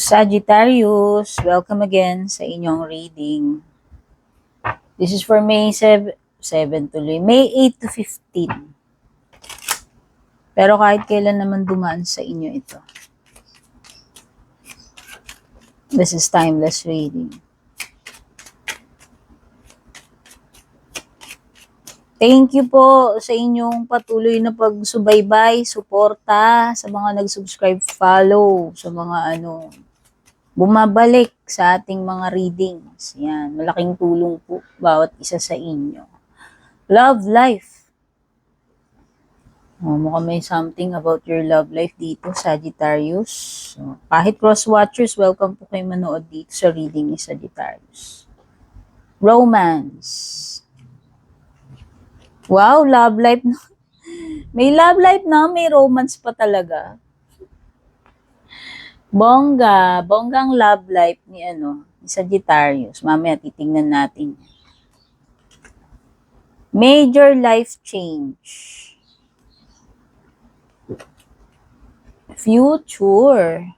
Sagittarius, welcome again sa inyong reading. This is for May 7 tuloy. May 8 to 15. Pero kahit kailan naman dumaan sa inyo ito. This is timeless reading. Thank you po sa inyong patuloy na pagsubaybay, suporta, sa mga nag-subscribe, follow, sa mga bumabalik sa ating mga readings. Yan, malaking tulong po bawat isa sa inyo. Love life. Mukhang may something about your love life dito, Sagittarius. So, kahit cross-watchers, welcome po kayo manood dito sa reading ni Sagittarius. Romance. Wow, love life. May love life na, may romance pa talaga. Bonggang love life ni Sagittarius. Mamaya titingnan natin. Major life change. Future.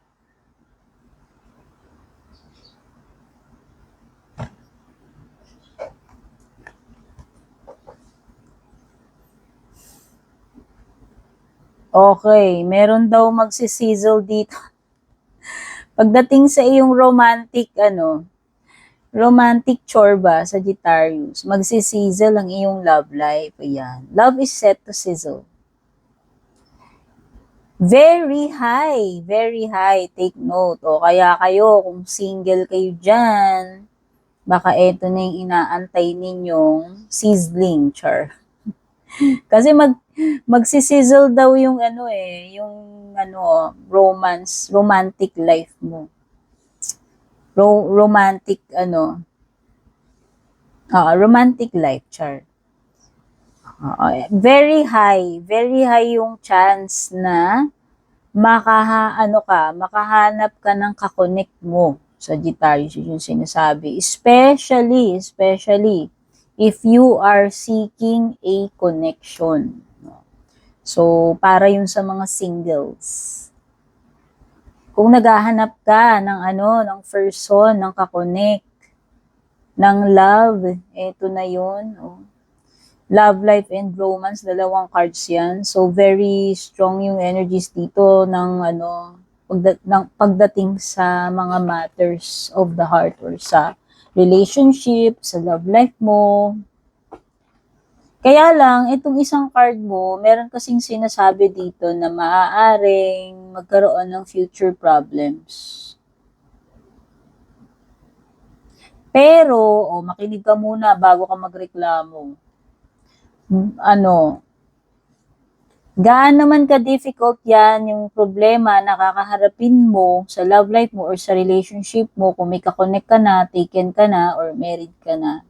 Okay, meron daw magsisizzle dito. Pagdating sa iyong romantic chore ba, Sagittarius, magsisizzle ang iyong love life. Ayan. Love is set to sizzle. Very high. Very high. Take note. O kaya kayo, kung single kayo dyan, baka eto na yung inaantay ninyong sizzling, char. Kasi magsisizzle daw yung romantic life mo. Romantic life, char. Very high yung chance na makahanap ka ng kakonect mo, Sagittarius, yung sinasabi. Especially if you are seeking a connection. So, para yun sa mga singles. Kung naghahanap ka ng person, ng kakonect, ng love, eto na yun. Love, life, and romance, dalawang cards yan. So, very strong yung energies dito ng pagdating sa mga matters of the heart or sa relationship, sa love life mo. Kaya lang, itong isang card mo, meron kasing sinasabi dito na maaaring magkaroon ng future problems. Pero, makinig ka muna bago ka magreklamo. Gaano man ka-difficult yan, yung problema na kakaharapin mo sa love life mo or sa relationship mo, kung may kakonect ka na, taken ka na, or married ka na.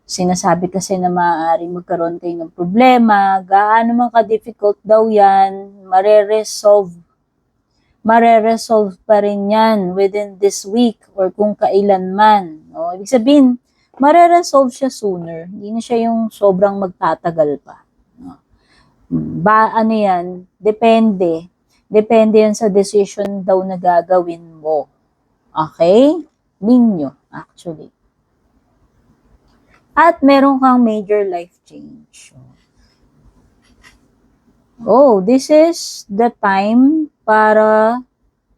Sinasabi kasi na maaaring magkaroon kayo ng problema, gaano man ka-difficult daw yan, mareresolve pa rin yan within this week or kung kailan man. No? Ibig sabihin, mareresolve siya sooner. Hindi na siya yung sobrang magtatagal pa. No? Depende. Depende yan sa decision daw na gagawin mo. Okay? Ninyo, actually. At meron kang major life change. This is the time para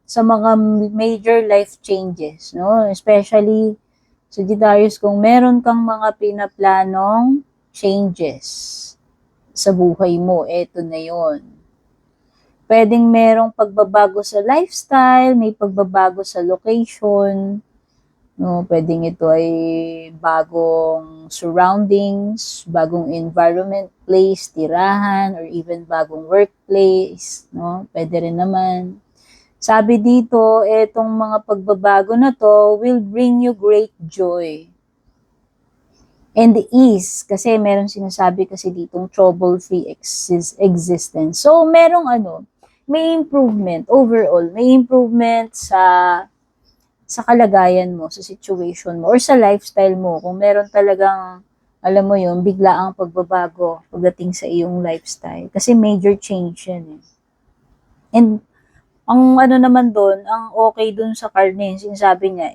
sa mga major life changes, no? Especially, Sagittarius, kung meron kang mga pinaplanong changes sa buhay mo, eto na yon. Pwedeng merong pagbabago sa lifestyle, may pagbabago sa location, no, pwedeng ito ay bagong surroundings, bagong environment, place, tirahan, or even bagong workplace, no? Pwede rin naman. Sabi dito, etong mga pagbabago na to will bring you great joy and ease, kasi meron sinasabi kasi ditong trouble-free existence. So, may improvement overall, may improvement sa kalagayan mo, sa situation mo, or sa lifestyle mo. Kung meron talagang, alam mo yun, biglaang pagbabago pagdating sa iyong lifestyle. Kasi major change yan. And ang ano naman doon, ang okay doon sa card na yun, sinasabi niya,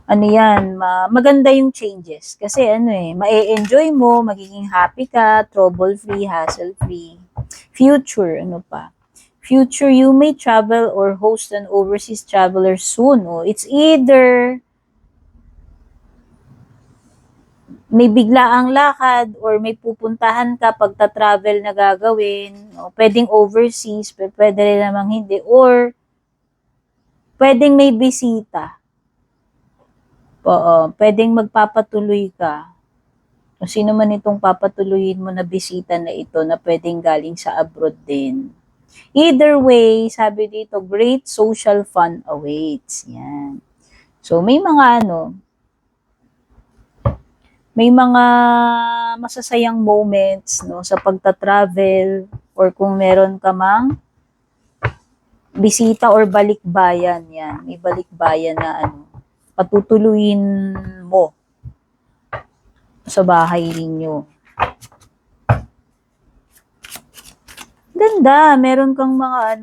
ano yan, maganda yung changes. Kasi ano ma-enjoy mo, magiging happy ka, trouble-free, hassle-free. Future, ano pa? Future, you may travel or host an overseas traveler soon. Oh, it's either may biglaang lakad or may pupuntahan ka pagta-travel na gagawin. O, pwedeng overseas, pwede rin namang hindi. Or, pwedeng may bisita. Oo, pwedeng magpapatuloy ka. Kung sino man itong papatuloyin mo na bisita na ito na pwedeng galing sa abroad din. Either way, sabi dito, great social fun awaits. Yan. So, may mga masasayang moments no sa pagta-travel or kung meron ka mang bisita or balikbayan yan. May balikbayan na patutuluyin mo sa bahay ninyo. Ganda, meron kang mga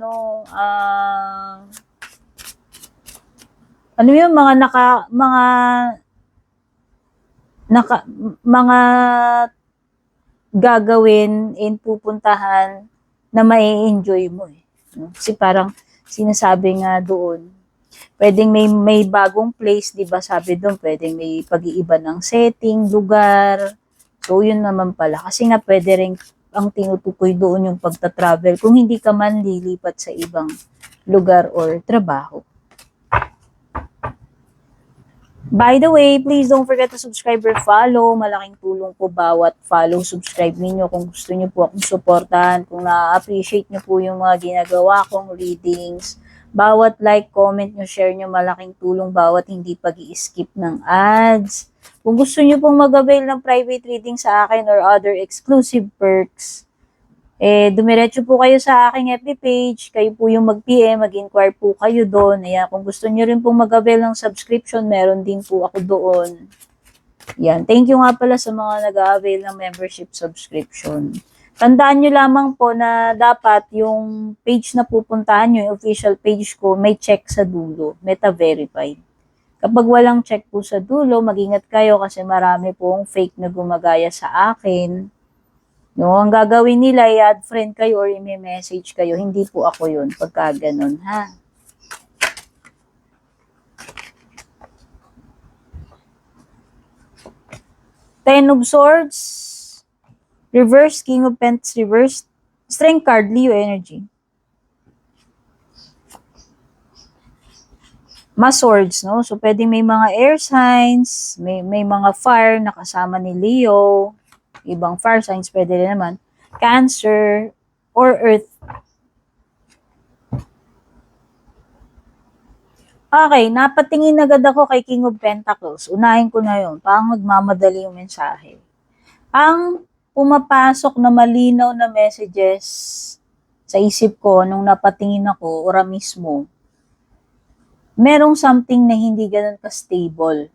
mga gagawin and pupuntahan na mai-enjoy mo no? Kasi parang sinasabi nga doon, pwedeng may bagong place, 'di ba? Sabi doon, pwedeng may pag-iiba ng setting, lugar. So, yun naman pala. Kasi nga pwede rin ang tinutukoy doon yung pagta-travel kung hindi ka man lilipat sa ibang lugar or trabaho. By the way, please don't forget to subscribe or follow. Malaking tulong po bawat follow, subscribe ninyo kung gusto nyo po akong suportahan, kung na-appreciate nyo po yung mga ginagawa kong readings. Bawat like, comment nyo, share nyo, malaking tulong bawat hindi pag-i-skip ng ads. Kung gusto nyo pong mag-avail ng private reading sa akin or other exclusive perks, dumiretso po kayo sa aking FB page, kayo po yung mag-PM, mag-inquire po kayo doon. Ayan, kung gusto nyo rin pong mag-avail ng subscription, meron din po ako doon. Yan, thank you nga pala sa mga nag-avail ng membership subscription. Tandaan nyo lamang po na dapat yung page na pupuntahan nyo, yung official page ko, may check sa dulo, meta-verified. Kapag walang check po sa dulo, mag-ingat kayo kasi marami pong fake na gumagaya sa akin. No, ang gagawin nila, i-add friend kayo or i-message kayo. Hindi po ako yun pagka ganun, ha? Ten of Swords, reverse, King of Pentacles, reverse, Strength card, Leo energy. Mas swords, no? So, pwedeng may mga air signs, may mga fire na kasama ni Leo, ibang fire signs, pwede rin naman, Cancer, or Earth. Okay, napatingin agad ako kay King of Pentacles. Unahin ko na yun. Parang magmamadali yung mensahe. Ang pumapasok na malinaw na messages sa isip ko nung napatingin ako, ora mismo, merong something na hindi ganun ka-stable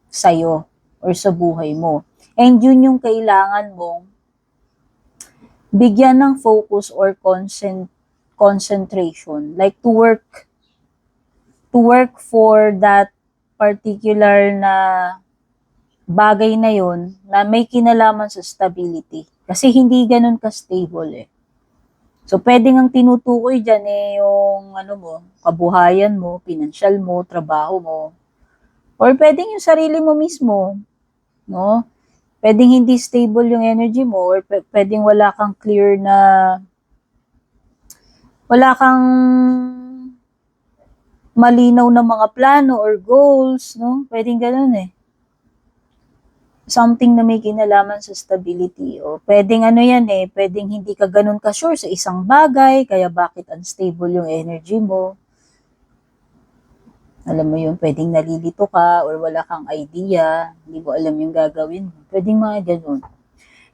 sa'yo or sa buhay mo. And yun yung kailangan mong bigyan ng focus or concentration. Like to work for that particular na bagay na yon na may kinalaman sa stability. Kasi hindi ganun ka-stable So, pwedeng ang tinutukoy dyan yung kabuhayan mo, pinansyal mo, trabaho mo. Or pwedeng yung sarili mo mismo, no? Pwedeng hindi stable yung energy mo or pwedeng wala kang clear na wala kang malinaw na mga plano or goals, no? Pwedeng ganun Something na may kinalaman sa stability. O pwedeng pwedeng hindi ka ganun ka-sure sa isang bagay, kaya bakit unstable yung energy mo. Alam mo yun, pwedeng nalilito ka or wala kang idea, hindi mo alam yung gagawin mo. Pwedeng mga ganun.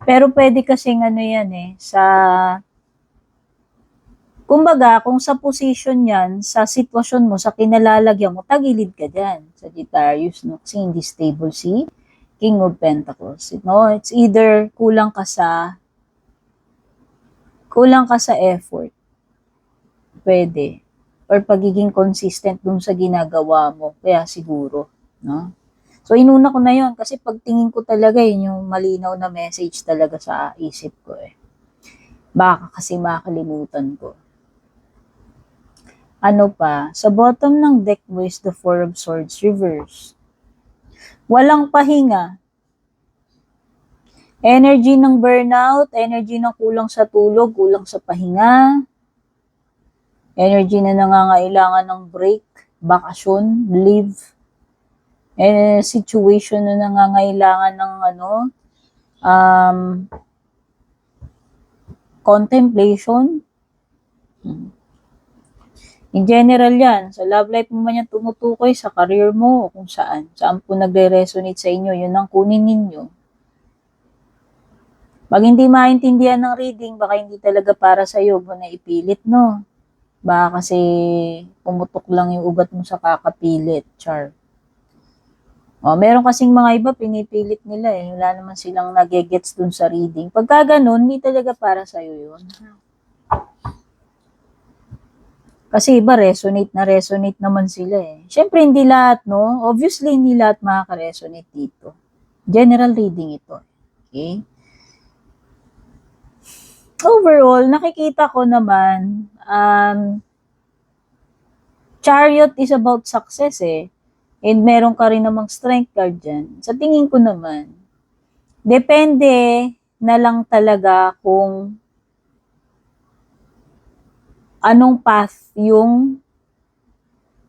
Pero pwede kasing kumbaga, kung sa position yan, sa sitwasyon mo, sa kinalalagyan mo, tagilid ka dyan, Sagittarius, no? Kasi hindi stable si King of Pentacles. No? It's either kulang ka sa effort. pwede. Or pagiging consistent dun sa ginagawa mo. Kaya siguro, no? So, inuna ko na yon kasi pagtingin ko talaga yun yung malinaw na message talaga sa isip ko eh. Baka kasi makalimutan ko. Ano pa? Sa bottom ng deck mo is the Four of Swords reverse. Walang pahinga. Energy ng burnout, energy ng kulang sa tulog, kulang sa pahinga, energy na nangangailangan ng break, bakasyon, leave, situation na nangangailangan ng contemplation. In general yan, sa love life mo man yan tumutukoy, sa career mo, o kung saan. Saan po nagre-resonate sa inyo, yun ang kunin ninyo. Pag hindi maintindihan ng reading, baka hindi talaga para sa'yo, mo na ipilit, no? Baka kasi pumutok lang yung ugat mo sa kakapilit, char. O, meron kasing mga iba, pinipilit nila eh. Wala naman silang nagegets dun sa reading. Pagka ganun, hindi talaga para sa'yo yun. Kasi iba, resonate naman sila eh. Siyempre, hindi lahat, no? Obviously, hindi lahat makaka-resonate dito. General reading ito. Okay? Overall, nakikita ko naman, Chariot is about success eh. And meron ka rin namang strength card dyan. Sa tingin ko naman, depende na lang talaga kung anong path yung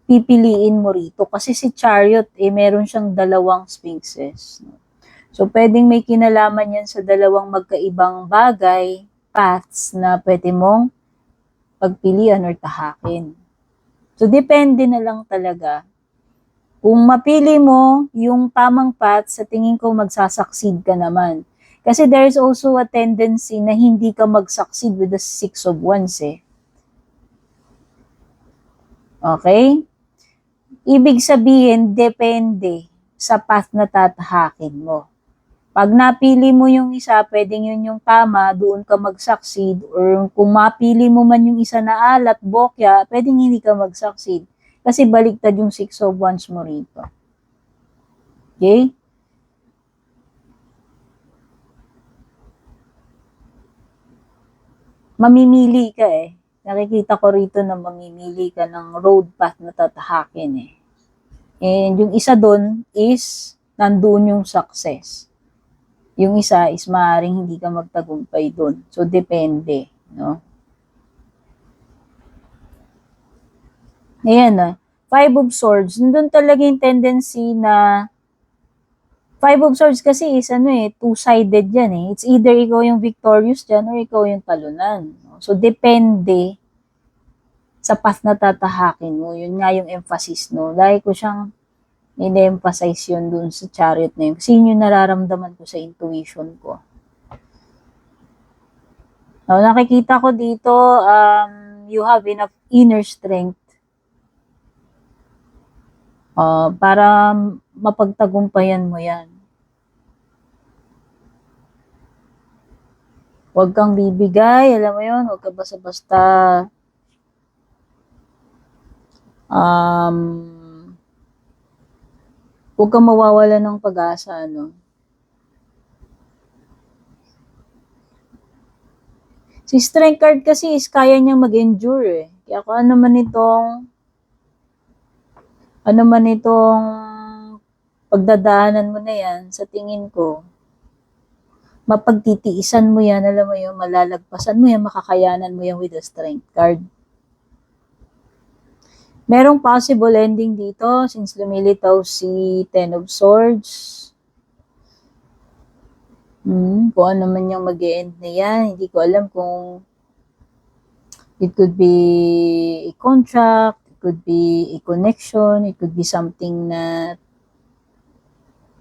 pipiliin mo rito. Kasi si Chariot, meron siyang dalawang sphinxes. So, pwedeng may kinalaman yan sa dalawang magkaibang bagay, paths na pwede mong pagpilian or tahakin. So, depende na lang talaga. Kung mapili mo yung tamang path, sa tingin ko magsasucceed ka naman. Kasi there is also a tendency na hindi ka mag-succeed with the Six of Wands eh. Okay? Ibig sabihin, depende sa path na tatahakin mo. Pag napili mo yung isa, pwedeng yun yung tama, doon ka mag-succeed. Or kung mapili mo man yung isa na alat, bokya, pwedeng hindi ka mag-succeed. Kasi baliktad yung Six of Wands mo rito. Okay? Mamimili ka eh. Nakikita ko rito na mamimili ka ng road path na tatahakin eh. And yung isa doon is nandoon yung success. Yung isa is maaaring hindi ka magtagumpay doon. So, depende. No? Ayan na. Five of Swords. Nandun talaga yung tendency na Five of Swords kasi is two-sided yan eh. It's either ikaw yung victorious dyan or ikaw yung talunan. So, depende sa path na tatahakin mo. Yun nga yung emphasis, no? Dahil ko siyang in-emphasize yun dun sa Chariot na yun. Kasi yun yung nararamdaman ko sa intuition ko. Now, nakikita ko dito, you have enough inner strength para mapagtagumpayan mo yan. Huwag kang bibigay, alam mo yun, huwag ka basta-basta huwag kang mawawala ng pag-asa, no? Si Strength card kasi is kaya niyang mag-endure eh. Kaya kung ano man itong pagdadaanan mo na yan, sa tingin ko, mapagtitiisan mo yan, alam mo yun, malalagpasan mo yan, makakayanan mo yan with the Strength card. Merong possible ending dito since lumilitaw si Ten of Swords. Kung ano man yung mag-e-end na yan, hindi ko alam kung it could be a contract, it could be a connection, it could be something na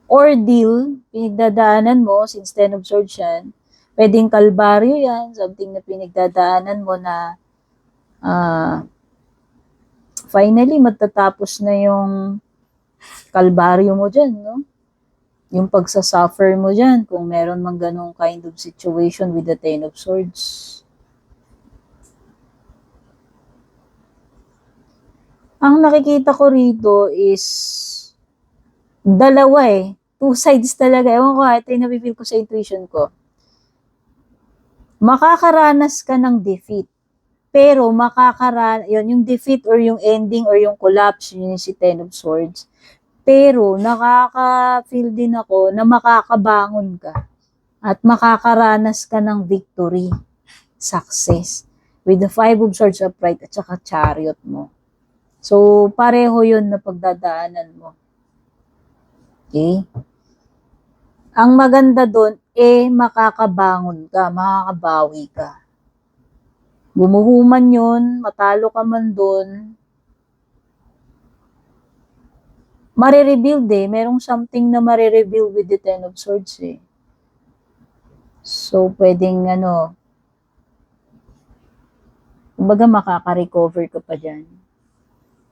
ordeal, pinagdadaanan mo since Ten of Swords yan. Pwedeng kalbaryo yan, something na pinagdadaanan mo na finally, matatapos na yung kalbaryo mo dyan, no? Yung pagsasuffer mo dyan, kung meron mang ganong kind of situation with the Ten of Swords. Ang nakikita ko rito is dalawa eh. Two sides talaga. Ewan ko, ito yung napipil ko sa intuition ko. Makakaranas ka ng defeat. Pero yun, yung defeat or yung ending or yung collapse, yun yung si Ten of Swords. Pero nakaka-feel din ako na makakabangon ka at makakaranas ka ng victory, success, with the Five of Swords upright at saka Chariot mo. So, pareho yun na pagdadaanan mo. Okay? Ang maganda doon, makakabangon ka, makakabawi ka. Gumuhuman yun, matalo ka man doon, marirebuild eh. Merong something na marirebuild with the Ten of Swords eh. So, pwedeng kumbaga makaka-recover ka pa dyan.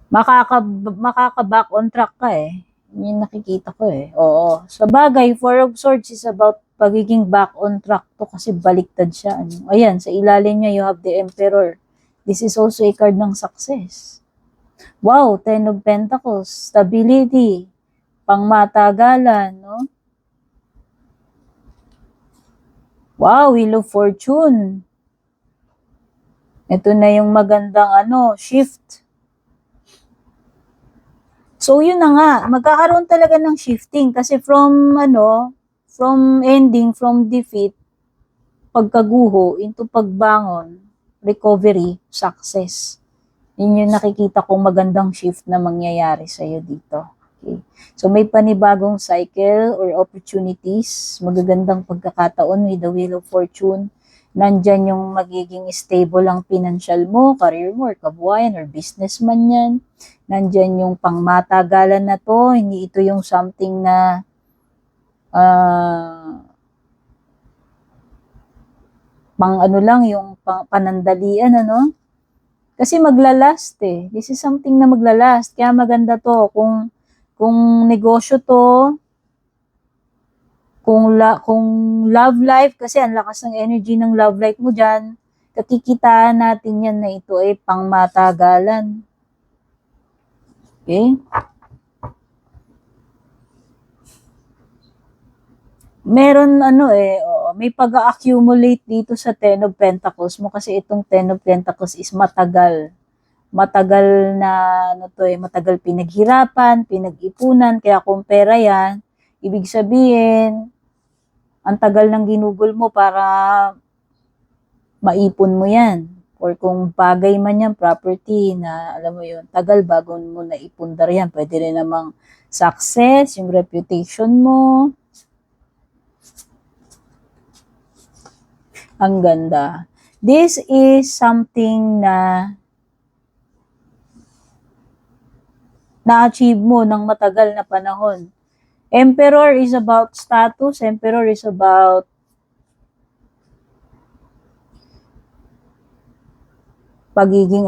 Makaka-back on track ka eh. Yun yung nakikita ko eh. Oo. Sa bagay, Four of Swords is about pagiging back on track to kasi baliktad siya. Ayan, sa ilalim niya you have the Emperor. This is also a card ng success. Wow, Ten of Pentacles, stability, pangmatagalan, no? Wow, Wheel of Fortune. Ito na yung magandang shift. So, yun na nga, magkakaroon talaga ng shifting kasi from ending, from defeat, pagkaguho, into pagbangon, recovery, success. Yun yung nakikita kong magandang shift na mangyayari sa'yo dito. Okay. So, may panibagong cycle or opportunities, magagandang pagkakataon with the Wheel of Fortune. Nandyan yung magiging stable ang financial mo, career mo, or kabuhayan, or businessman yan. Nandyan yung pangmatagalan na to, hindi ito yung something na yung panandalian, Kasi maglalast eh. This is something na maglalast. Kaya maganda to. Kung negosyo to, kung love life, kasi ang lakas ng energy ng love life mo dyan, kakikitaan natin yan na ito ay pangmatagalan. Okay? Meron may pag-accumulate dito sa Ten of Pentacles mo kasi itong Ten of Pentacles is matagal. Matagal na matagal pinaghirapan, pinag-ipunan, kaya kung pera yan, ibig sabihin, ang tagal ng ginugol mo para maipon mo yan. Or kung bagay man yan, property na, alam mo yun, tagal bago mo naipundar yan. Pwede rin namang success, yung reputation mo. Ang ganda. This is something na na-achieve mo ng matagal na panahon. Emperor is about status. Emperor is about pagiging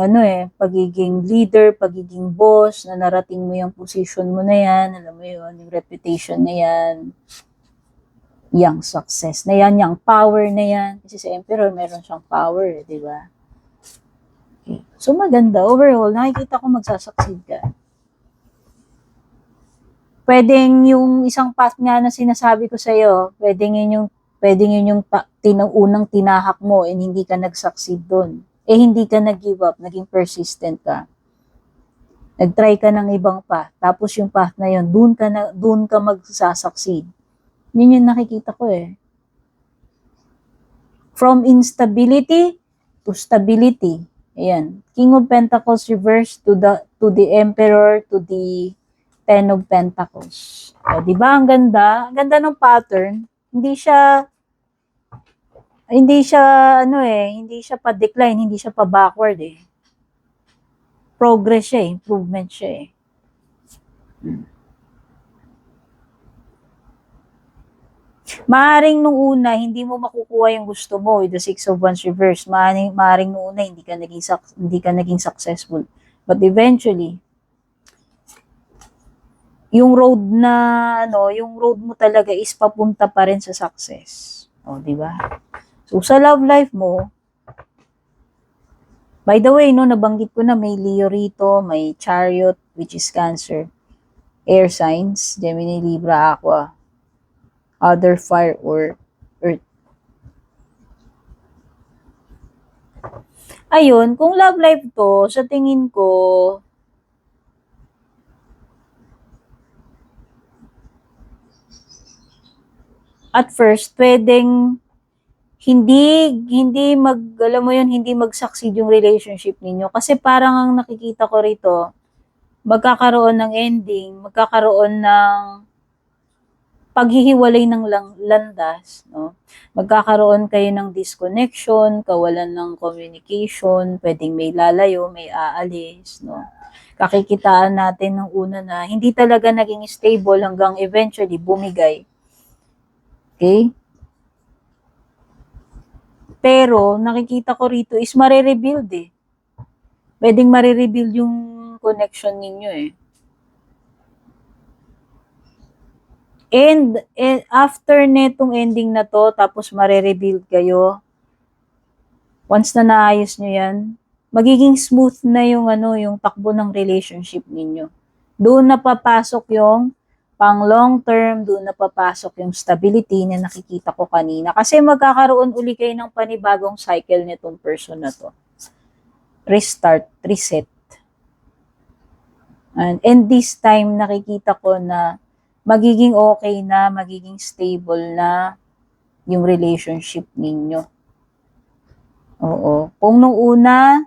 leader, pagiging boss, na narating mo yung position mo na yan, alam mo yun, yung reputation na yan, yung success na yan, yung power na yan. Kasi sa Emperor, meron siyang power, di ba? Okay. So, maganda. Overall, nakikita ko magsasucceed ka. Pwedeng yung isang path nga na sinasabi ko sa'yo, pwedeng yun yung unang tinahak mo and hindi ka nag-succeed doon. Hindi ka nag-give up, naging persistent ka. Nag-try ka ng ibang path, tapos yung path na yun, doon ka magsasucceed. Yun yung nakikita ko eh. From instability to stability. Ayan. King of Pentacles reversed to the Emperor, to the Ten of Pentacles. O, diba? Ang ganda. Ang ganda ng pattern. Hindi siya hindi siya pa-decline, hindi siya pa-backward eh. Progress siya eh, improvement siya eh. Maaring nung una, hindi mo makukuha yung gusto mo with the Six of Wands reverse. Maaring nung una, hindi ka naging successful. But eventually, yung road mo talaga is papunta pa rin sa success. O, di ba? So, sa love life mo, By the way, no, nabanggit ko na may Leo rito, may Chariot, which is Cancer, air signs, Gemini, Libra, Aqua, other fire or earth. Ayun, kung love life to, sa tingin ko, at first, pwedeng hindi alam mo yun, hindi mag-succeed yung relationship ninyo. Kasi parang ang nakikita ko rito, magkakaroon ng ending, magkakaroon ng paghihiwalay ng landas, no? Magkakaroon kayo ng disconnection, kawalan ng communication, pwedeng may lalayo, may aalis, no? Kakikitaan natin ng una na hindi talaga naging stable hanggang eventually bumigay. Okay? Pero nakikita ko rito is marirebuild eh. Pwedeng marirebuild yung connection ninyo eh. And after netong ending na to, tapos marirebuild kayo, once na naayos nyo yan, magiging smooth na yung yung takbo ng relationship ninyo. Doon na papasok yung pang long term, doon na papasok yung stability na nakikita ko kanina. Kasi magkakaroon uli kayo ng panibagong cycle nitong person na to. Restart, reset. And this time, nakikita ko na magiging okay na, magiging stable na yung relationship ninyo. Oo. Kung nung una,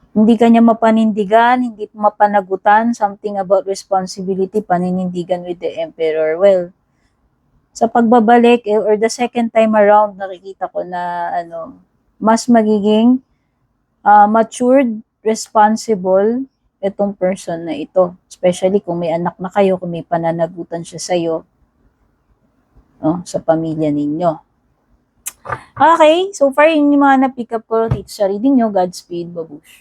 hindi kanya mapanindigan, hindi mapanagutan, something about responsibility, paninindigan with the emperor. Well, sa pagbabalik or the second time around, nakikita ko na mas magiging matured, responsible itong person na ito. Especially kung may anak na kayo, kung may pananagutan siya sa'yo, no, sa pamilya ninyo. Okay, so far yun yung mga na-pick up ko dito sa reading nyo. Godspeed, babush.